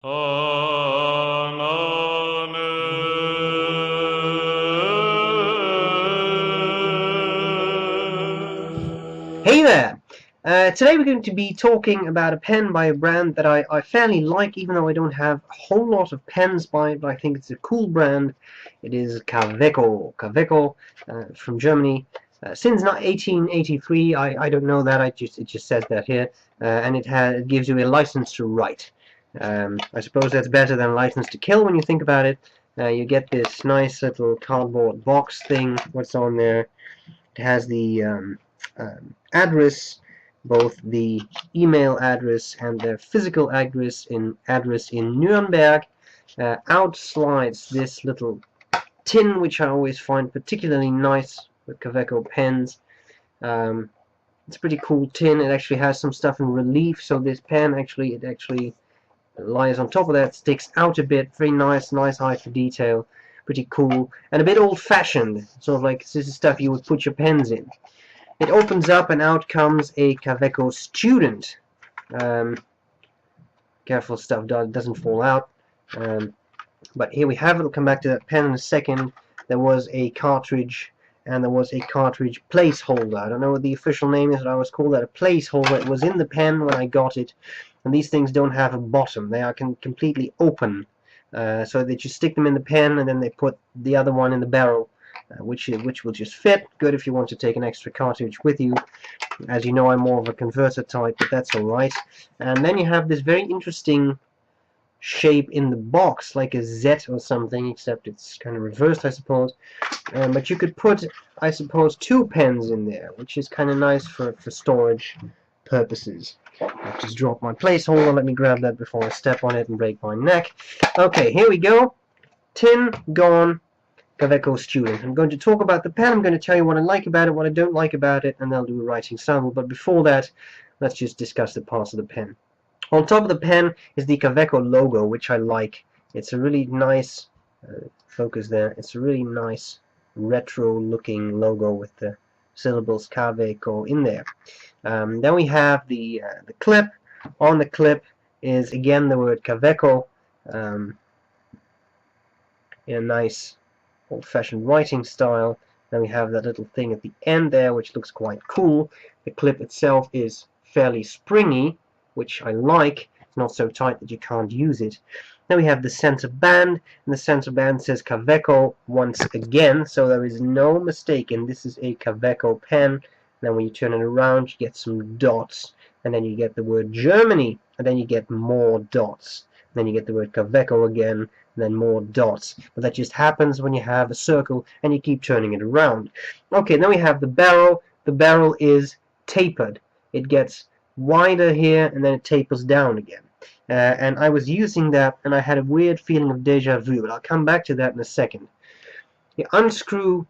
Hey there! Today we're going to be talking about a pen by a brand that I fairly like, even though I don't have a whole lot of pens by it, but I think it's a cool brand. It is Kaweco. Kaweco from Germany. Since 1883, I don't know that, it just says that here, and it gives you a license to write. I suppose that's better than a license to kill when you think about it. You get this nice little cardboard box thing. What's on there? It has the address, both the email address and the physical address in Nuremberg. Out slides this little tin, which I always find particularly nice with Kaweco pens. It's a pretty cool tin. It actually has some stuff in relief, so this pen actually lies on top of that, sticks out a bit. Very nice eye for detail. Pretty cool and a bit old-fashioned. Sort of like this is stuff you would put your pens in. It opens up and out comes a Kaweco Student. Careful stuff doesn't fall out. But here we have it. We'll come back to that pen in a second. There was a cartridge and there was a cartridge placeholder. I don't know what the official name is, but I always call that a placeholder. It was in the pen when I got it. And these things don't have a bottom. They are completely open. So that you stick them in the pen and then they put the other one in the barrel. Which will just fit. Good if you want to take an extra cartridge with you. As you know, I'm more of a converter type, but that's alright. And then you have this very interesting shape in the box, like a Z or something, except it's kind of reversed, I suppose. But you could put, I suppose, 2 pens in there, which is kind of nice for storage purposes. I've just dropped my placeholder. Let me grab that before I step on it and break my neck. Okay, here we go. Tin gone. Kaweco Student. I'm going to talk about the pen. I'm going to tell you what I like about it, what I don't like about it, and then I'll do a writing sample. But before that, let's just discuss the parts of the pen. On top of the pen is the Kaweco logo, which I like. It's a really nice focus there. It's a really nice retro-looking logo with the syllables Kaweco in there. Then we have the clip. On the clip is again the word Kaweco in a nice old-fashioned writing style. Then we have that little thing at the end there, which looks quite cool. The clip itself is fairly springy, which I like. It's not so tight that you can't use it. Then we have the center band, and the center band says Kaweco once again, so there is no mistake, and this is a Kaweco pen. Then when you turn it around, you get some dots, and then you get the word Germany, and then you get more dots. And then you get the word Kaweco again, and then more dots. But that just happens when you have a circle and you keep turning it around. Okay, then we have the barrel. The barrel is tapered. It gets wider here and then it tapers down again. And I was using that and I had a weird feeling of deja vu, but I'll come back to that in a second. You unscrew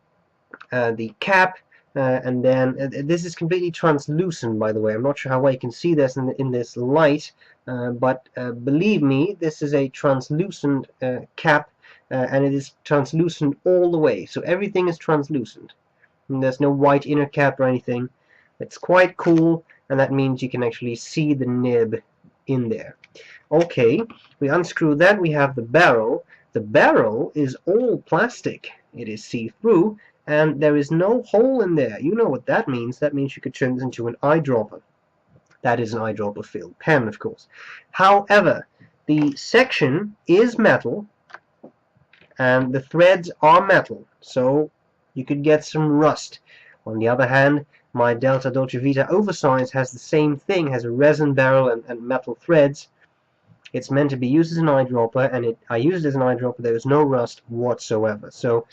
the cap, and then this is completely translucent, by the way. I'm not sure how well you can see this in this light, but believe me, this is a translucent cap, and it is translucent all the way. So everything is translucent. And there's no white inner cap or anything. It's quite cool, and that means you can actually see the nib in there. Okay, we unscrew that. We have the barrel. The barrel is all plastic. It is see-through, and there is no hole in there. You know what that means. That means you could turn this into an eyedropper. That is an eyedropper filled pen, of course. However, the section is metal, and the threads are metal, so you could get some rust. On the other hand, my Delta Dolce Vita Oversize has the same thing, has a resin barrel and metal threads. It's meant to be used as an eyedropper, and I used it as an eyedropper. There was no rust whatsoever. So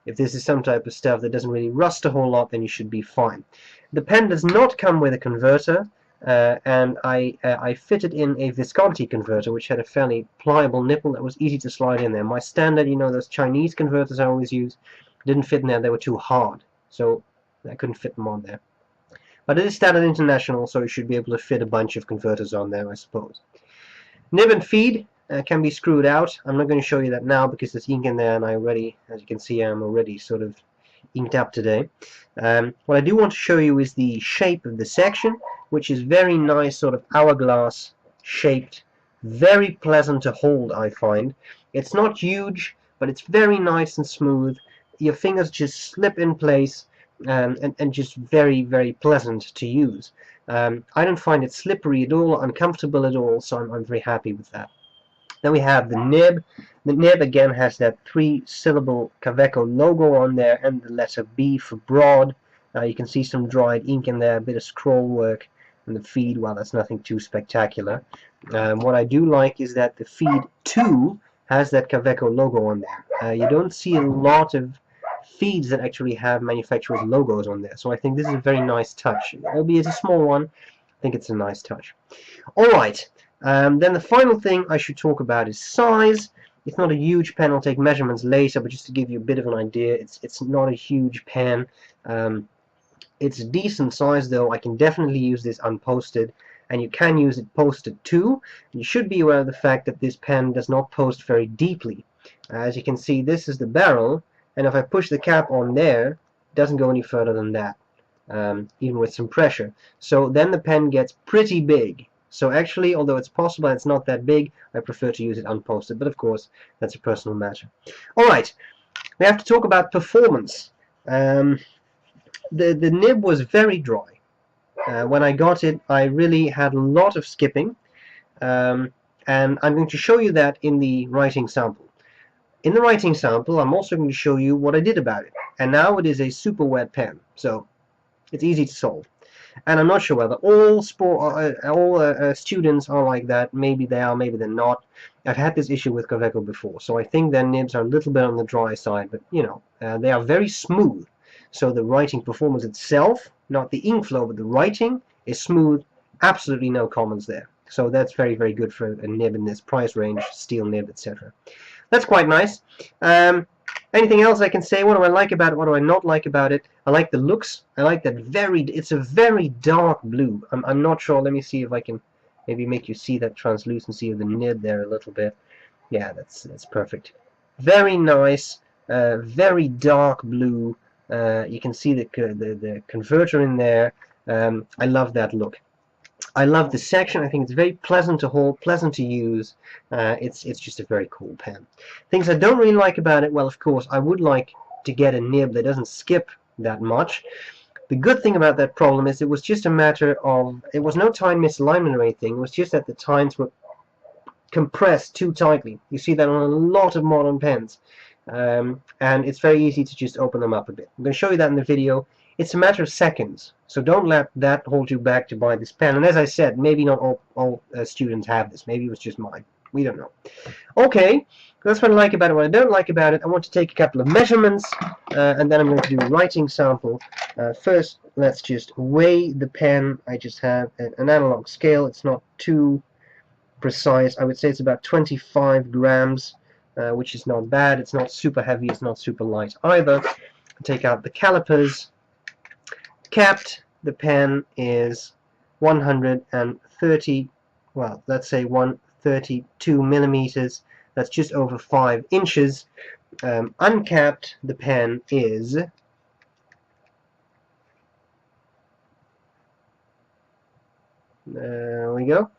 if this is some type of stuff that doesn't really rust a whole lot, then you should be fine. The pen does not come with a converter, and I fitted in a Visconti converter, which had a fairly pliable nipple that was easy to slide in there. My standard, you know, those Chinese converters I always use, didn't fit in there. They were too hard, so I couldn't fit them on there. But it is standard international, so you should be able to fit a bunch of converters on there, I suppose. Nib and feed can be screwed out. I'm not going to show you that now because there's ink in there, and as you can see, I'm already sort of inked up today. What I do want to show you is the shape of the section, which is very nice, sort of hourglass shaped Very pleasant to hold, I find. It's not huge, but it's very nice and smooth. Your fingers just slip in place, and just very pleasant to use. I don't find it slippery at all, uncomfortable at all, so I'm very happy with that. Then we have the nib. The nib again has that 3-syllable Kaweco logo on there and the letter B for broad. You can see some dried ink in there, a bit of scroll work, and the feed, well, that's nothing too spectacular. What I do like is that the feed 2 has that Kaweco logo on there. You don't see a lot of feeds that actually have manufacturers' logos on there, so I think this is a very nice touch. Albeit a small one, I think it's a nice touch. Alright, then the final thing I should talk about is size. It's not a huge pen, I'll take measurements later, but just to give you a bit of an idea, it's not a huge pen. It's a decent size though. I can definitely use this unposted, and you can use it posted too. You should be aware of the fact that this pen does not post very deeply. As you can see, this is the barrel, and if I push the cap on there, it doesn't go any further than that, even with some pressure. So then the pen gets pretty big. So actually, although it's possible it's not that big, I prefer to use it unposted, but of course that's a personal matter. Alright, we have to talk about performance. The nib was very dry. When I got it, I really had a lot of skipping, and I'm going to show you that in the writing sample. In the writing sample, I'm also going to show you what I did about it. And now it is a super wet pen, so it's easy to solve. And I'm not sure whether all students are like that. Maybe they are, maybe they're not. I've had this issue with Kaweco before, so I think their nibs are a little bit on the dry side, but you know, they are very smooth. So the writing performance itself, not the ink flow, but the writing is smooth. Absolutely no comments there. So that's very good for a nib in this price range, steel nib, etc. That's quite nice. Anything else I can say? What do I like about it? What do I not like about it? I like the looks. I like that it's a very dark blue. I'm not sure. Let me see if I can maybe make you see that translucency of the nib there a little bit. Yeah, that's perfect. Very nice. Very dark blue. You can see the converter in there. I love that look. I love the section. I think it's very pleasant to hold, pleasant to use. It's just a very cool pen. Things I don't really like about it, well, of course, I would like to get a nib that doesn't skip that much. The good thing about that problem is it was just a matter of, it was no time misalignment or anything. It was just that the tines were compressed too tightly. You see that on a lot of modern pens. And it's very easy to just open them up a bit. I'm going to show you that in the video. It's a matter of seconds, so don't let that hold you back to buy this pen. And as I said, maybe not all students have this. Maybe it was just mine. We don't know. Okay, that's what I like about it. What I don't like about it, I want to take a couple of measurements, and then I'm going to do a writing sample. First, let's just weigh the pen. I just have an analog scale. It's not too precise. I would say it's about 25 grams, which is not bad. It's not super heavy. It's not super light either. Take out the calipers. Capped, the pen is 130, well, let's say 132 millimeters. That's just over 5 inches. Uncapped, the pen is there we go.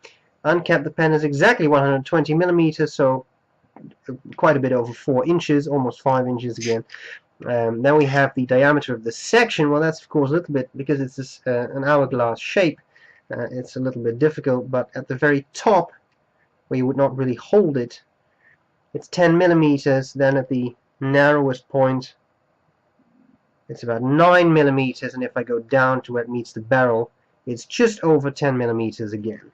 Uncapped, the pen is exactly 120 millimeters, so quite a bit over 4 inches, almost 5 inches again. Then we have the diameter of the section. Well, that's of course a little bit, because it's this, an hourglass shape, it's a little bit difficult, but at the very top, where you would not really hold it, it's 10 millimeters. Then at the narrowest point, it's about 9 millimeters, and if I go down to where it meets the barrel, it's just over 10 millimeters again.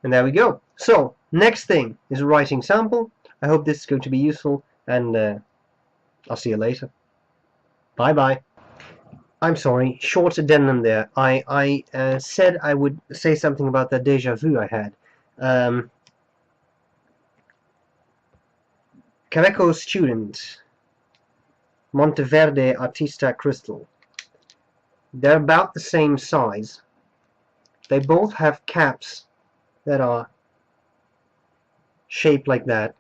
And there we go. So, next thing is a writing sample. I hope this is going to be useful, and I'll see you later. Bye-bye. I'm sorry, short addendum there. I said I would say something about that déjà vu I had. Kaweco Student, Monteverde Artista Crystal. They're about the same size. They both have caps that are shaped like that.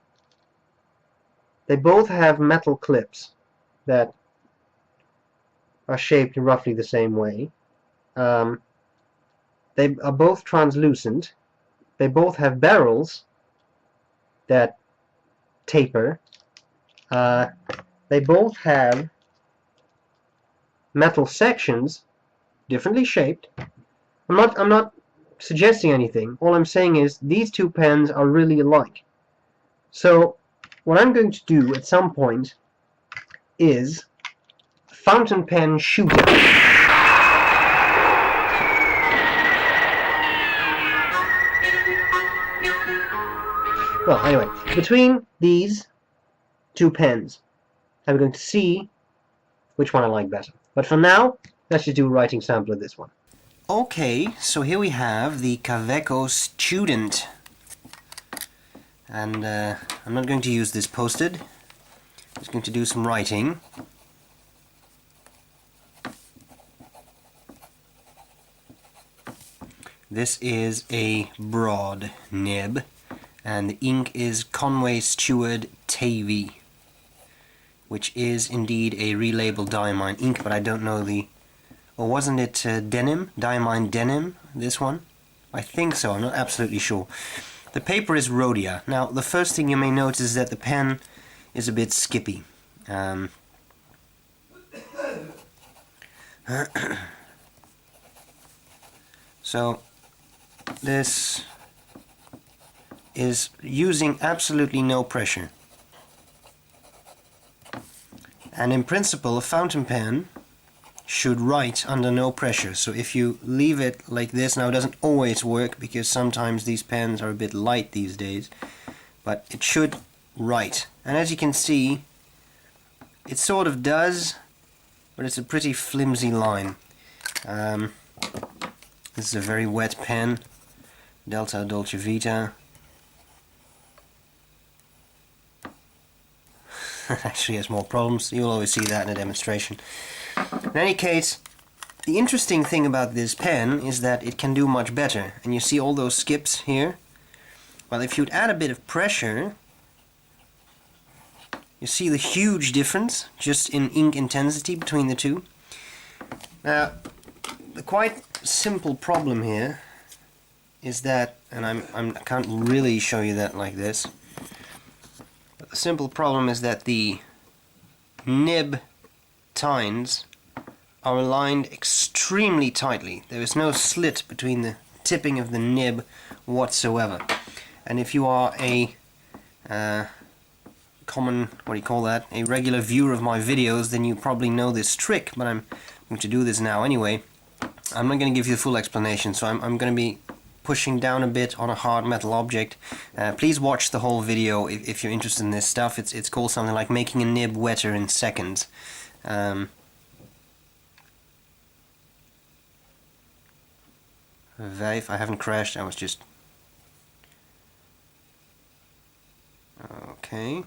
They both have metal clips that are shaped in roughly the same way. They are both translucent. They both have barrels that taper. They both have metal sections, differently shaped. I'm not suggesting anything. All I'm saying is these two pens are really alike. So what I'm going to do at some point is fountain pen shooting. Well, anyway, between these two pens, I'm going to see which one I like better. But for now, let's just do a writing sample of this one. Okay, so here we have the Kaweco Student. And I'm not going to use this posted. I'm just going to do some writing. This is a broad nib, and the ink is Conway Stewart Tavy, which is indeed a relabeled diamine ink, but I don't know the... Or wasn't it denim? Diamine denim, this one? I think so, I'm not absolutely sure. The paper is Rhodia. Now, the first thing you may notice is that the pen is a bit skippy. So, this is using absolutely no pressure. And in principle, a fountain pen should write under no pressure. So if you leave it like this, now it doesn't always work because sometimes these pens are a bit light these days, but it should write. And as you can see, it sort of does, but it's a pretty flimsy line. This is a very wet pen, Delta Dolce Vita. Actually has more problems. You'll always see that in a demonstration. In any case, the interesting thing about this pen is that it can do much better. And you see all those skips here? Well, if you'd add a bit of pressure, you see the huge difference just in ink intensity between the two. Now, the quite simple problem here is that, and I can't really show you that like this, but the simple problem is that the nib tines are aligned extremely tightly. There is no slit between the tipping of the nib whatsoever. And if you are a common, what do you call that, a regular viewer of my videos, then you probably know this trick, but I'm going to do this now anyway. I'm not going to give you the full explanation, so I'm going to be pushing down a bit on a hard metal object. Please watch the whole video if you're interested in this stuff. It's called something like making a nib wetter in seconds. Vijf, I haven't crashed, I was just... Okay.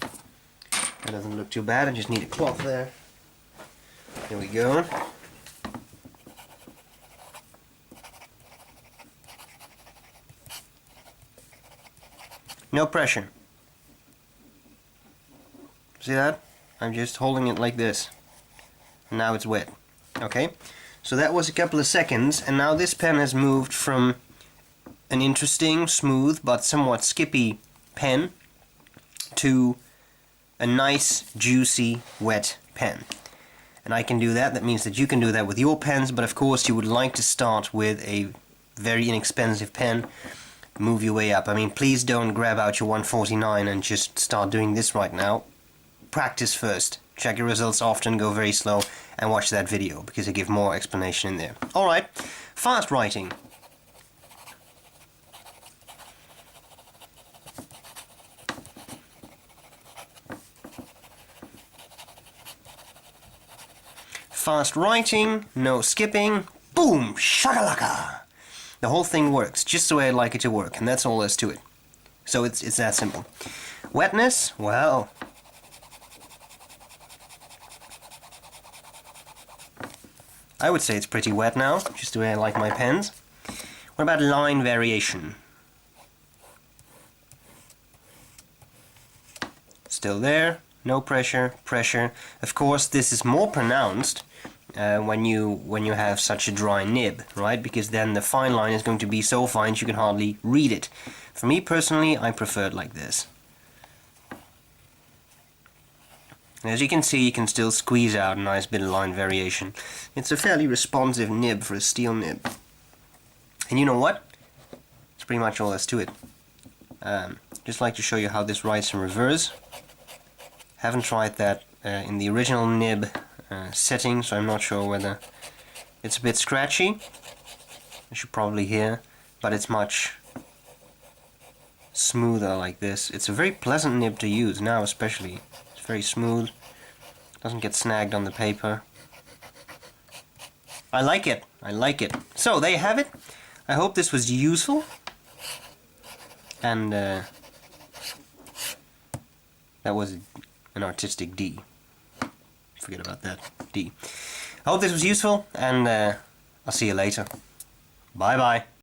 That doesn't look too bad, I just need a cloth there. Here we go. No pressure. See that? I'm just holding it like this. Now it's wet. Okay? So that was a couple of seconds, and now this pen has moved from an interesting, smooth, but somewhat skippy pen to a nice, juicy, wet pen. And I can do that. That means that you can do that with your pens, but of course you would like to start with a very inexpensive pen, move your way up. I mean, please don't grab out your 149 and just start doing this right now. Practice first. Check your results often, go very slow, and watch that video, because I give more explanation in there. Alright, fast writing. Fast writing, no skipping, boom, shakalaka. The whole thing works just the way I like it to work, and that's all there is to it. So it's that simple. Wetness, well, I would say it's pretty wet now, just the way I like my pens. What about line variation? Still there, no pressure, pressure. Of course, this is more pronounced when you have such a dry nib, right? Because then the fine line is going to be so fine you can hardly read it. For me personally, I prefer it like this. As you can see, you can still squeeze out a nice bit of line variation. It's a fairly responsive nib for a steel nib. And you know what? That's pretty much all there's to it. Just like to show you how this writes in reverse. Haven't tried that in the original nib setting, so I'm not sure whether it's a bit scratchy. You should probably hear, but it's much smoother like this. It's a very pleasant nib to use now, especially. It's very smooth, doesn't get snagged on the paper. I like it. I like it. So there you have it. I hope this was useful. And that was an artistic D. Forget about that. D. I hope this was useful, and I'll see you later. Bye bye.